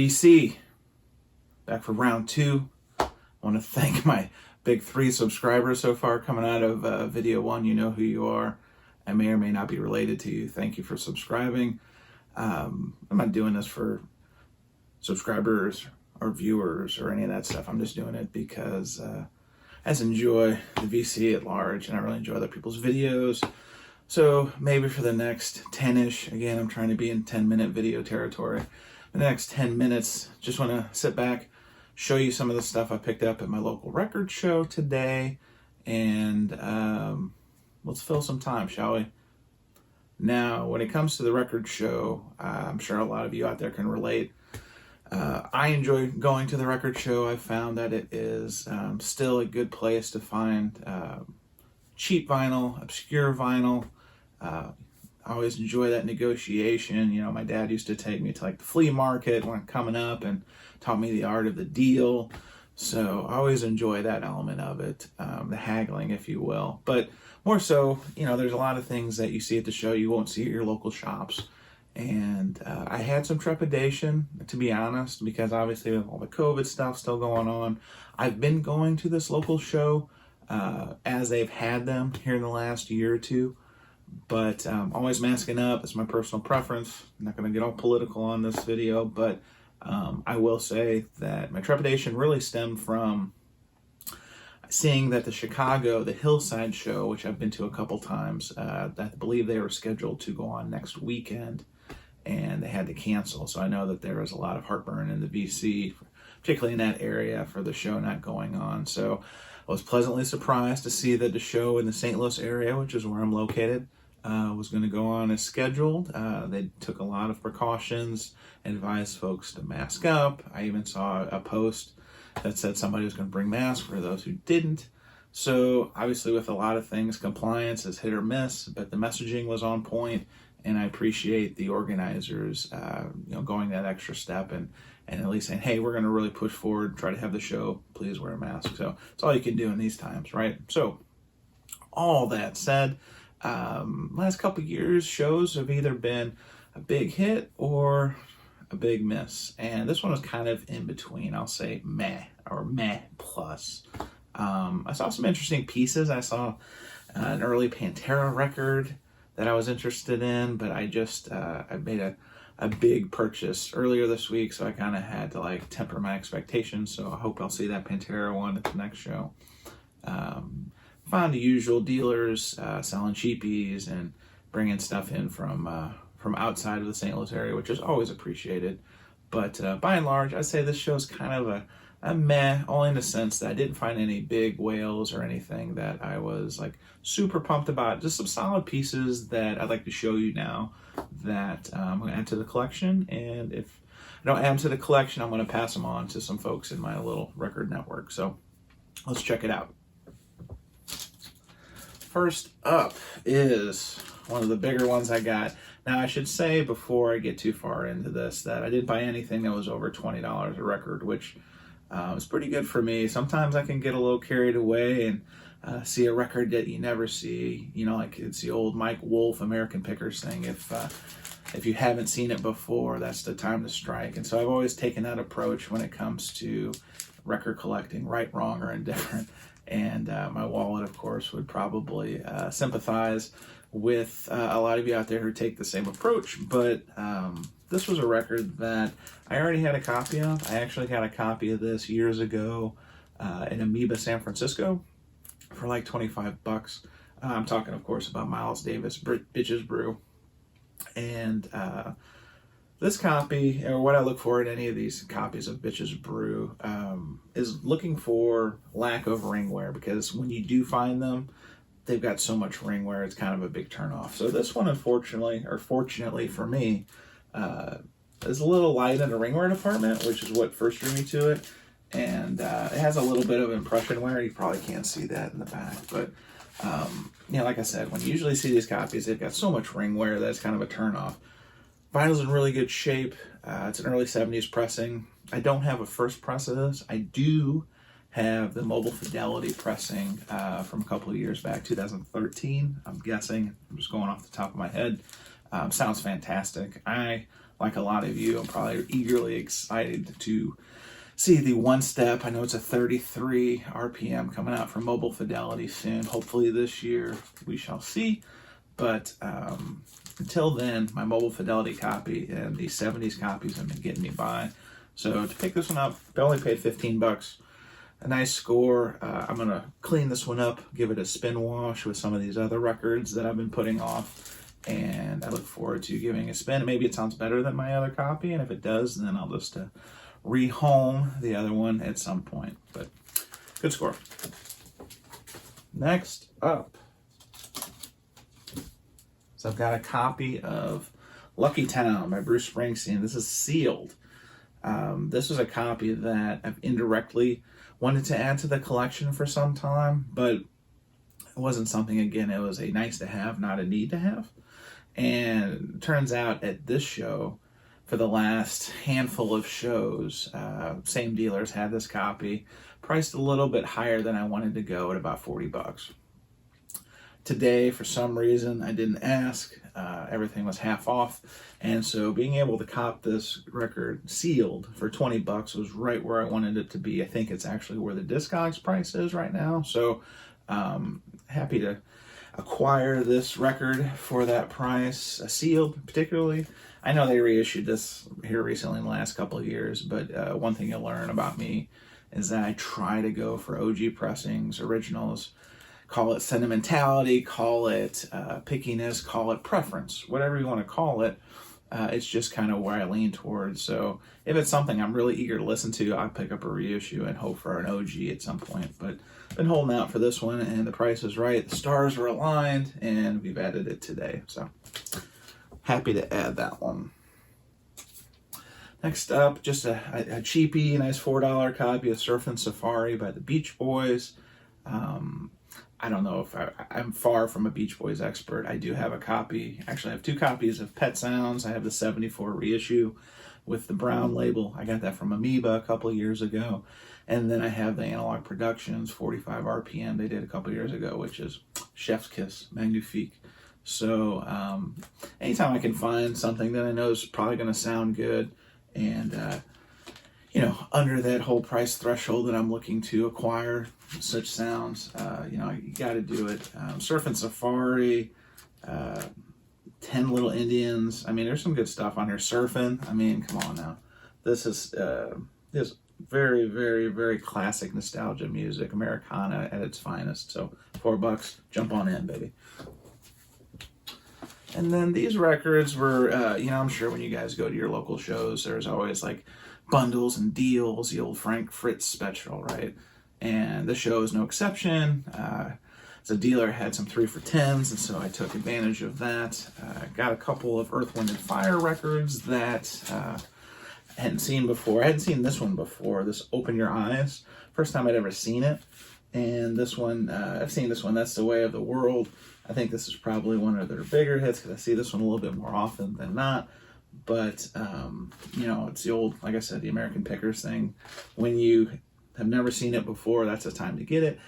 VC, back for round 2. I want to thank my big 3 subscribers so far coming out of video 1. You know who you are. I may or may not be related to you. Thank you for subscribing. I'm not doing this for subscribers or viewers or any of that stuff. I'm just doing it because I just enjoy the VC at large, and I really enjoy other people's videos. So maybe for the next 10-ish, again, I'm trying to be in 10-minute video territory. The next 10 minutes, just want to sit back, show you some of the stuff I picked up at my local record show today, and let's fill some time, shall we? Now, when it comes to the record show, I'm sure a lot of you out there can relate. I enjoy going to the record show. I found that it is still a good place to find cheap vinyl, obscure vinyl. I always enjoy that negotiation. You know, my dad used to take me to like the flea market when coming up and taught me the art of the deal. So I always enjoy that element of it, the haggling, if you will. But more so, you know, there's a lot of things that you see at the show you won't see at your local shops. And I had some trepidation, to be honest, because obviously with all the COVID stuff still going on. I've been going to this local show as they've had them here in the last year or two. But always masking up. It's my personal preference. I'm not going to get all political on this video, but I will say that my trepidation really stemmed from seeing that the Hillside show, which I've been to a couple times, I believe they were scheduled to go on next weekend, and they had to cancel. So I know that there was a lot of heartburn in the VC, particularly in that area, for the show not going on. So I was pleasantly surprised to see that the show in the St. Louis area, which is where I'm located, was going to go on as scheduled. They took a lot of precautions, advised folks to mask up. I even saw a post that said somebody was going to bring masks for those who didn't. So obviously with a lot of things, compliance is hit or miss, but the messaging was on point, and I appreciate the organizers going that extra step and at least saying, hey, we're going to really push forward, try to have the show, please wear a mask. So it's all you can do in these times, right? So all that said, last couple years, shows have either been a big hit or a big miss. And this one was kind of in between. I'll say meh or meh plus. I saw some interesting pieces. I saw an early Pantera record that I was interested in, but I made a big purchase earlier this week, so I kind of had to like temper my expectations. So I hope I'll see that Pantera one at the next show. Found the usual dealers selling cheapies and bringing stuff in from outside of the St. Louis area, which is always appreciated. But by and large, I'd say this show's kind of a meh, only in the sense that I didn't find any big whales or anything that I was like super pumped about. Just some solid pieces that I'd like to show you now that I'm going to add to the collection. And if I don't add them to the collection, I'm going to pass them on to some folks in my little record network. So let's check it out. First up is one of the bigger ones I got. Now, I should say before I get too far into this that I didn't buy anything that was over $20 a record, which is pretty good for me. Sometimes I can get a little carried away and see a record that you never see. You know, like it's the old Mike Wolf American Pickers thing. If you haven't seen it before, that's the time to strike. And so I've always taken that approach when it comes to record collecting, right, wrong, or indifferent. And my wallet, of course, would probably sympathize with a lot of you out there who take the same approach. But this was a record that I already had a copy of. I actually got a copy of this years ago in Amoeba, San Francisco for like $25. I'm talking, of course, about Miles Davis' Bitches Brew. And this copy, or what I look for in any of these copies of Bitches Brew, is looking for lack of ring wear, because when you do find them, they've got so much ring wear, it's kind of a big turnoff. So this one, unfortunately, or fortunately for me, is a little light in the ring wear department, which is what first drew me to it. And it has a little bit of impression wear. You probably can't see that in the back, but like I said, when you usually see these copies, they've got so much ring wear that it's kind of a turnoff. Vinyl's in really good shape. It's an early 70s pressing. I don't have a first press of this. I do have the Mobile Fidelity pressing from a couple of years back, 2013, I'm guessing. I'm just going off the top of my head. Sounds fantastic. I like a lot of you, I'm probably eagerly excited to see the One Step. I know it's a 33 RPM coming out from Mobile Fidelity soon. Hopefully this year, we shall see. But until then, my Mobile Fidelity copy and the 70s copies have been getting me by. So to pick this one up, I only paid 15 bucks. A nice score. I'm going to clean this one up, give it a spin wash with some of these other records that I've been putting off, and I look forward to giving a spin. Maybe it sounds better than my other copy, and if it does, then I'll just rehome the other one at some point. But good score. Next up, so I've got a copy of Lucky Town by Bruce Springsteen. This is sealed. This was a copy that I've indirectly wanted to add to the collection for some time, but it wasn't something, again, it was a nice to have, not a need to have. And it turns out at this show, for the last handful of shows, same dealers had this copy, priced a little bit higher than I wanted to go at about 40 bucks. Today, for some reason, I didn't ask. Everything was half off. And so being able to cop this record sealed for 20 bucks was right where I wanted it to be. I think it's actually where the Discogs price is right now. So happy to acquire this record for that price, sealed particularly. I know they reissued this here recently in the last couple of years, but one thing you'll learn about me is that I try to go for OG pressings, originals. Call it sentimentality, call it pickiness, call it preference, whatever you want to call it. It's just kind of where I lean towards. So if it's something I'm really eager to listen to, I'll pick up a reissue and hope for an OG at some point. But been holding out for this one, and the price is right. The stars were aligned, and we've added it today. So happy to add that one. Next up, just a cheapie, nice $4 copy of Surfin' Safari by the Beach Boys. I don't know if I'm far from a Beach Boys expert. I do have a copy. Actually, I have 2 copies of Pet Sounds. I have the 74 reissue with the brown label. I got that from Amoeba a couple of years ago. And then I have the Analog Productions 45 RPM they did a couple of years ago, which is Chef's Kiss, magnifique. So anytime I can find something that I know is probably going to sound good and under that whole price threshold that I'm looking to acquire such sounds, you got to do it. Surfin' Safari, 10 Little Indians. I mean, there's some good stuff on here. Surfing. I mean, come on now. This is very, very, very classic nostalgia music, Americana at its finest. So $4, jump on in, baby. And then these records were, I'm sure when you guys go to your local shows, there's always like bundles and deals, the old Fritz special, right? And the show is no exception. As a dealer, I had some 3 for $10s, and so I took advantage of that. Got a couple of Earth, Wind & Fire records that I hadn't seen before. I hadn't seen this one before, this Open Your Eyes. First time I'd ever seen it. And this one, I've seen this one, That's the Way of the World. I think this is probably one of their bigger hits because I see this one a little bit more often than not. But, it's the old, like I said, the American Pickers thing. When you have never seen it before, that's the time to get it.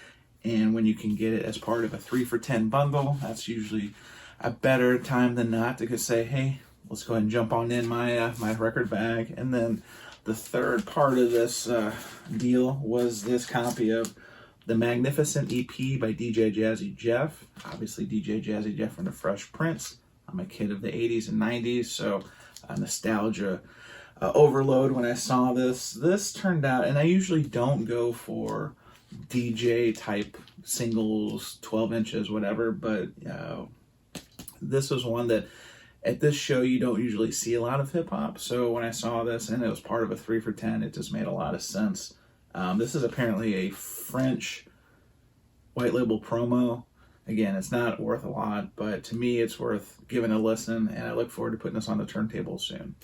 And when you can get it as part of a 3 for $10 bundle, that's usually a better time than not to just say, hey, let's go ahead and jump on in my record bag. And then the third part of this deal was this copy of The Magnificent EP by DJ Jazzy Jeff. Obviously, DJ Jazzy Jeff from the Fresh Prince. I'm a kid of the 80s and 90s, so nostalgia overload when I saw this. This turned out, and I usually don't go for DJ type singles, 12 inches, whatever, but this was one that at this show you don't usually see a lot of hip hop. So when I saw this and it was part of a 3 for $10, it just made a lot of sense. This is apparently a French white label promo. Again, it's not worth a lot, but to me it's worth giving a listen, and I look forward to putting this on the turntable soon.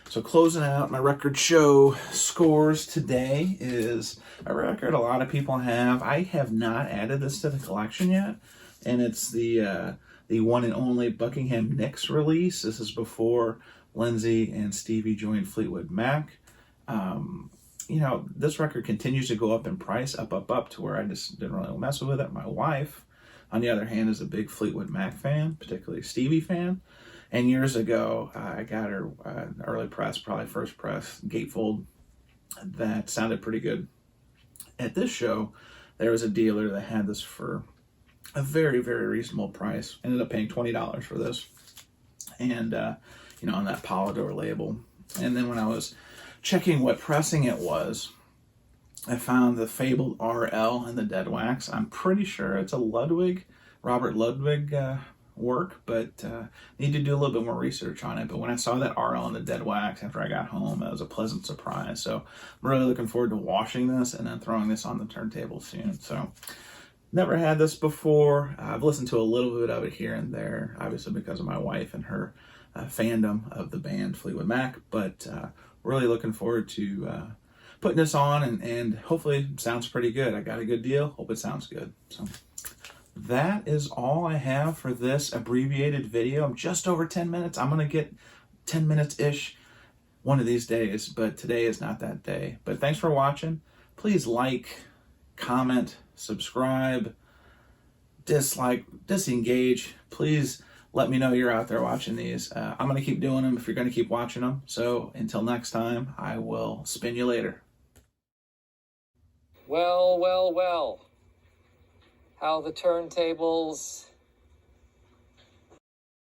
So closing out my record show scores today is a record a lot of people have. I have not added this to the collection yet, and it's the one and only Buckingham Nicks release. This is before Lindsay and Stevie joined Fleetwood Mac. This record continues to go up in price, up to where I just didn't really mess with it. My wife, on the other hand, is a big Fleetwood Mac fan, particularly Stevie fan. And years ago, I got her early press, probably first press, gatefold, that sounded pretty good. At this show, there was a dealer that had this for a very, very reasonable price. Ended up paying $20 for this. And, on that Polydor label. And then when I was checking what pressing it was, I found the fabled RL in the dead wax. I'm pretty sure it's a Ludwig, Robert Ludwig work, but need to do a little bit more research on it. But when I saw that RL in the dead wax after I got home, it was a pleasant surprise. So I'm really looking forward to washing this and then throwing this on the turntable soon. So never had this before. I've listened to a little bit of it here and there, obviously because of my wife and her fandom of the band Fleetwood Mac, but really looking forward to putting this on, and hopefully it sounds pretty good. I got a good deal. Hope it sounds good. So that is all I have for this abbreviated video. I'm just over 10 minutes. I'm going to get 10 minutes-ish one of these days, but today is not that day. But thanks for watching. Please like, comment, subscribe, dislike, disengage. Please let me know you're out there watching these. I'm going to keep doing them if you're going to keep watching them. So until next time, I will spin you later. Well, well, well. How the turntables